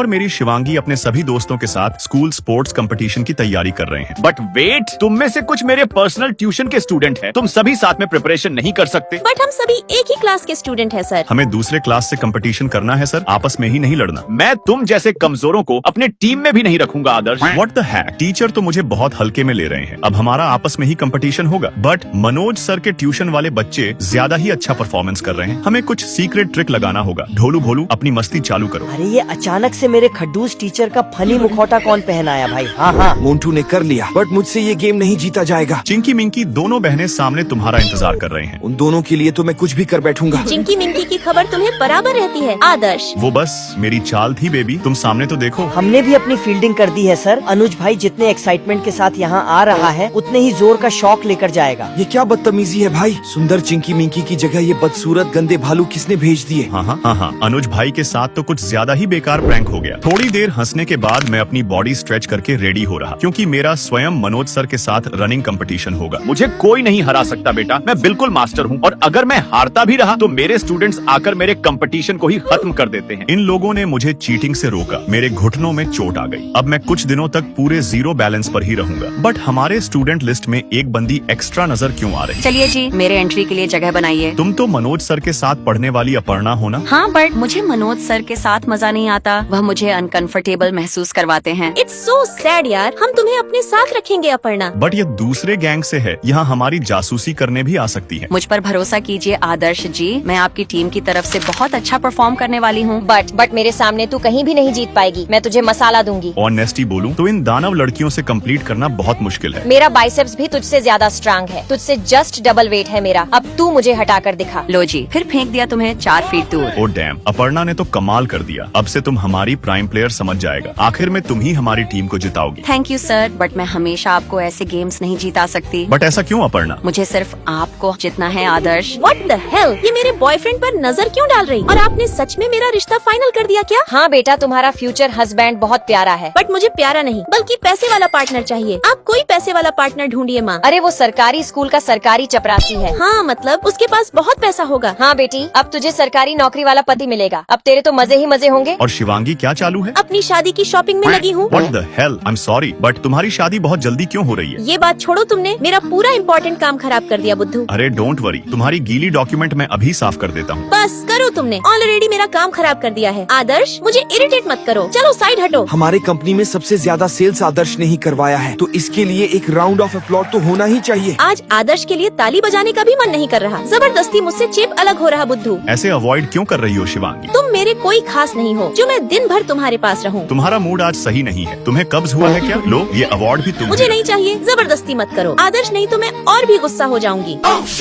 और मेरी शिवांगी अपने सभी दोस्तों के साथ स्कूल स्पोर्ट्स कंपटीशन की तैयारी कर रहे हैं। बट वेट, तुम में से कुछ मेरे पर्सनल ट्यूशन के स्टूडेंट हैं। तुम सभी साथ में प्रिपरेशन नहीं कर सकते। बट हम सभी एक ही क्लास के स्टूडेंट हैं सर। हमें दूसरे क्लास से कंपटीशन करना है सर, आपस में ही नहीं लड़ना। मैं तुम जैसे कमजोरों को अपने टीम में भी नहीं रखूंगा आदर्श। व्हाट द हैक, टीचर तो मुझे बहुत हल्के में ले रहे हैं। अब हमारा आपस में ही कंपटीशन होगा। बट मनोज सर के ट्यूशन वाले बच्चे ज्यादा ही अच्छा परफॉर्मेंस कर रहे हैं। हमें कुछ सीक्रेट ट्रिक लगाना होगा। ढोलू भोलू अपनी मस्ती चालू करो। अरे ये अचानक से मेरे खड्डूस टीचर का फनी मुखौटा कौन पहनाया भाई? हाँ हाँ, मोन्टू ने कर लिया, बट मुझसे ये गेम नहीं जीता जाएगा। चिंकी मिंकी दोनों बहनें सामने तुम्हारा इंतजार कर रहे हैं। उन दोनों के लिए तो मैं कुछ भी कर बैठूंगा। चिंकी मिंकी की खबर तुम्हें बराबर रहती है आदर्श। वो बस मेरी चाल थी बेबी, तुम सामने तो देखो। हमने भी अपनी फील्डिंग कर दी है सर। अनुज भाई जितने एक्साइटमेंट के साथ यहाँ आ रहा है उतने ही जोर का शॉक लेकर जाएगा। ये क्या बदतमीजी है भाई? सुंदर चिंकी मिंकी की जगह ये बदसूरत गंदे भालू किसने भेज दिए? हाँ, अनुज भाई के साथ तो कुछ ज्यादा ही बेकार प्रैंक हो गया। थोड़ी देर हंसने के बाद मैं अपनी बॉडी स्ट्रेच करके रेडी हो रहा, क्योंकि मेरा स्वयं मनोज सर के साथ रनिंग कंपटीशन होगा। मुझे कोई नहीं हरा सकता बेटा, मैं बिल्कुल मास्टर हूँ। और अगर मैं हारता भी रहा तो मेरे स्टूडेंट्स आकर मेरे कंपटीशन को ही खत्म कर देते हैं। इन लोगों ने मुझे चीटिंग से रोका, मेरे घुटनों में चोट आ गई। अब मैं कुछ दिनों तक पूरे जीरो बैलेंस पर ही रहूंगा। बट हमारे स्टूडेंट लिस्ट में एक बंदी एक्स्ट्रा नजर क्यों आ रही? चलिए जी, मेरे एंट्री के लिए जगह बनाइए। तुम तो मनोज सर के साथ पढ़ने वाली अपर्णा हो ना? हाँ, बट मुझे मनोज सर के साथ मजा नहीं आता। वह मुझे अनकंफर्टेबल महसूस करवाते हैं। इट्स सो सैड यार। हम तुम्हें अपने साथ रखेंगे अपर्णा। बट ये दूसरे गैंग से है, यहाँ हमारी जासूसी करने भी आ सकती है। मुझ पर भरोसा कीजिए आदर्श जी, मैं आपकी टीम की तरफ से बहुत अच्छा परफॉर्म करने वाली हूँ। बट मेरे सामने तू कहीं भी नहीं जीत पाएगी। मैं तुझे मसाला दूंगी। ऑनेस्टी बोलूं तो इन दानव लड़कियों से कंप्लीट करना बहुत मुश्किल है। मेरा बाइसेप्स भी तुझसे ज्यादा स्ट्रांग है। तुझसे जस्ट डबल वेट है मेरा। अब तू मुझे हटा कर दिखा। लो जी, फिर फेंक दिया तुम्हें 4 फीट दूर। ओ डैम, अपर्णा ने तो कमाल कर दिया। अब से तुम हमारी प्राइम प्लेयर समझ जाएगा। आखिर में तुम ही हमारी टीम को जिताओगी। थैंक यू सर, बट मैं हमेशा आपको ऐसे गेम्स नहीं जीता सकती। बट ऐसा क्यों अपर्णा? मुझे सिर्फ आपको जितना है आदर्श। व्हाट द हेल, ये मेरे बॉयफ्रेंड पर नजर क्यों डाल रही? और आपने सच में मेरा रिश्ता फाइनल कर दिया क्या? हाँ बेटा, तुम्हारा फ्यूचर हस्बैंड बहुत प्यारा है। बट मुझे प्यारा नहीं बल्कि पैसे वाला पार्टनर चाहिए। आप कोई पैसे वाला पार्टनर ढूंढिए माँ। अरे वो सरकारी स्कूल का सरकारी चपरासी है। हाँ मतलब उसके पास बहुत पैसा होगा। हाँ बेटी, अब तुझे सरकारी नौकरी वाला पति मिलेगा। अब तेरे तो मजे ही मजे होंगे। और शिवांगी क्या चालू है? अपनी शादी की शॉपिंग में लगी हूँ। What the hell? I'm sorry, but तुम्हारी शादी बहुत जल्दी क्यों हो रही है? ये बात छोड़ो, तुमने मेरा पूरा इम्पोर्टेंट काम खराब कर दिया बुद्धू। अरे डोंट वरी, तुम्हारी गीली डॉक्यूमेंट मैं अभी साफ कर देता हूँ। बस करो, तुमने ऑलरेडी मेरा काम खराब कर दिया है। आदर्श, मुझे इरिटेट मत करो। चलो साइड हटो। हमारे कंपनी में सबसे ज्यादा सेल्स आदर्श ने ही करवाया है, तो इसके लिए एक राउंड ऑफ अपलॉड तो होना ही चाहिए। आज आदर्श के लिए ताली बजाने का भी मन नहीं कर रहा। जबरदस्ती मुझसे चिप अलग हो रहा बुद्धू। ऐसे अवॉइड क्यों कर रही हो शिवांगी? तुम मेरे कोई खास नहीं हो जो मैं दिन भर तुम्हारे पास रहूं। तुम्हारा मूड आज सही नहीं है। तुम्हें कब्ज हुआ है क्या? लो, ये अवार्ड भी तुम। मुझे नहीं चाहिए, जबरदस्ती मत करो आदर्श, नहीं तो मैं और भी गुस्सा हो जाऊंगी।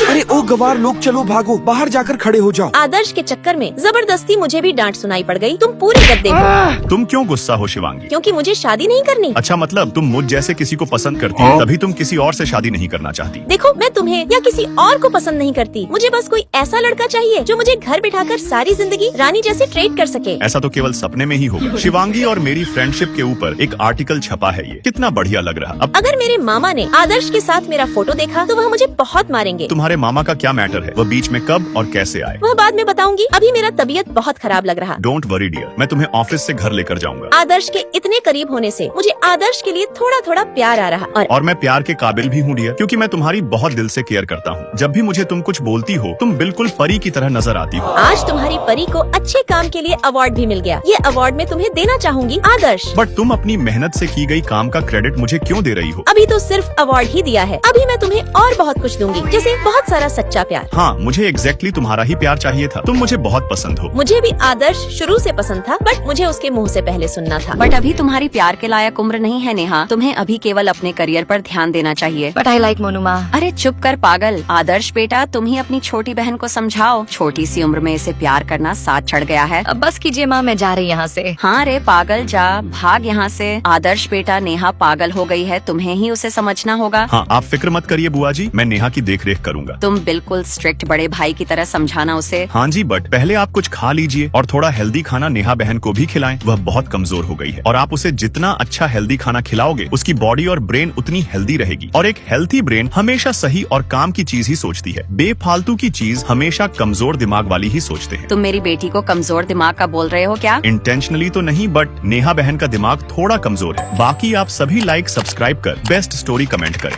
अरे ओ गवार लोग, चलो भागो, बाहर जाकर खड़े हो जाओ। आदर्श के चक्कर में जबरदस्ती मुझे भी डांट सुनाई पड़ गई। तुम पूरे गद्दे हो। तुम क्यों गुस्सा हो शिवांगी? क्योंकि मुझे शादी नहीं करनी। अच्छा, मतलब तुम मुझ जैसे किसी को पसंद करती हो, तभी तुम किसी और से शादी नहीं करना चाहती। देखो, मैं तुम्हें या किसी और को पसंद नहीं करती। मुझे बस कोई ऐसा लड़का चाहिए जो मुझे घर बिठाकर सारी जिंदगी रानी जैसे ट्रीट कर सके। ऐसा तो केवल सपने में ही होगा। शिवांगी और मेरी फ्रेंडशिप के ऊपर एक आर्टिकल छपा है, ये कितना बढ़िया लग रहा। अब अगर मेरे मामा ने आदर्श के साथ मेरा फोटो देखा तो वह मुझे बहुत मारेंगे। तुम्हारे मामा का क्या मैटर है? वह बीच में कब और कैसे आए? वह बाद में बताऊंगी। अभी मेरा तबीयत बहुत खराब लग रहा। डोंट वरी डियर, मैं तुम्हें ऑफिस से घर लेकर जाऊंगा। आदर्श के इतने करीब होने से मुझे आदर्श के लिए थोड़ा थोड़ा प्यार आ रहा। और मैं प्यार के काबिल भी हूँ डियर, क्योंकि मैं तुम्हारी बहुत दिल से केयर करता हूँ। जब भी मुझे तुम कुछ बोलती हो, तुम बिल्कुल परी की तरह नजर आती हो। आज तुम्हारी परी को अच्छे काम के लिए अवार्ड भी मिल गया। ये अवार्ड मैं तुम्हें देना चाहूंगी आदर्श। बट तुम अपनी मेहनत से की गई काम का क्रेडिट मुझे क्यों दे रही हो? अभी तो सिर्फ अवार्ड ही दिया है, अभी मैं तुम्हें और बहुत कुछ दूंगी, जैसे बहुत सारा सच्चा प्यार। हाँ, मुझे एग्जैक्टली तुम्हारा ही प्यार चाहिए था। तुम मुझे बहुत पसंद हो। मुझे भी आदर्श शुरू से पसंद था, बट मुझे उसके मुंह से पहले सुनना था। बट अभी तुम्हारी प्यार के लायक उम्र नहीं है नेहा। तुम्हें अभी केवल अपने करियर पर ध्यान देना चाहिए। बट आई लाइक मोनू माँ। अरे चुप कर पागल। आदर्श बेटा, तुम ही अपनी छोटी बहन को समझाओ। छोटी सी उम्र में इसे प्यार करना साथ चढ़ गया है। अब बस कीजिए माँ, मैं जा रही यहाँ से। हाँ रे पागल, जा भाग यहाँ से। आदर्श बेटा, नेहा पागल हो गई है, तुम्हें ही उसे समझना होगा। हाँ, आप फिक्र मत करिए बुआ जी, मैं नेहा की देख रेख करूंगा। तुम बिल्कुल स्ट्रिक्ट बड़े भाई की तरह समझाना उसे। हाँ जी, बट पहले आप कुछ खा लीजिए और थोड़ा हेल्दी खाना नेहा बहन को भी खिलाएं। वह बहुत कमजोर हो गई है और आप उसे जितना अच्छा हेल्दी खाना खिलाओगे, उसकी बॉडी और ब्रेन उतनी हेल्दी रहेगी। और एक हेल्थी ब्रेन हमेशा सही और काम की चीज ही सोचती है। बेफालतू की चीज हमेशा कमजोर दिमाग वाली ही सोचते हैं। तुम मेरी बेटी को कमजोर दिमाग का बोल रहे हो क्या? इंटेंशनली इमोशनली तो नहीं, बट नेहा बहन का दिमाग थोड़ा कमजोर है। बाकी आप सभी लाइक सब्सक्राइब कर बेस्ट स्टोरी कमेंट करें।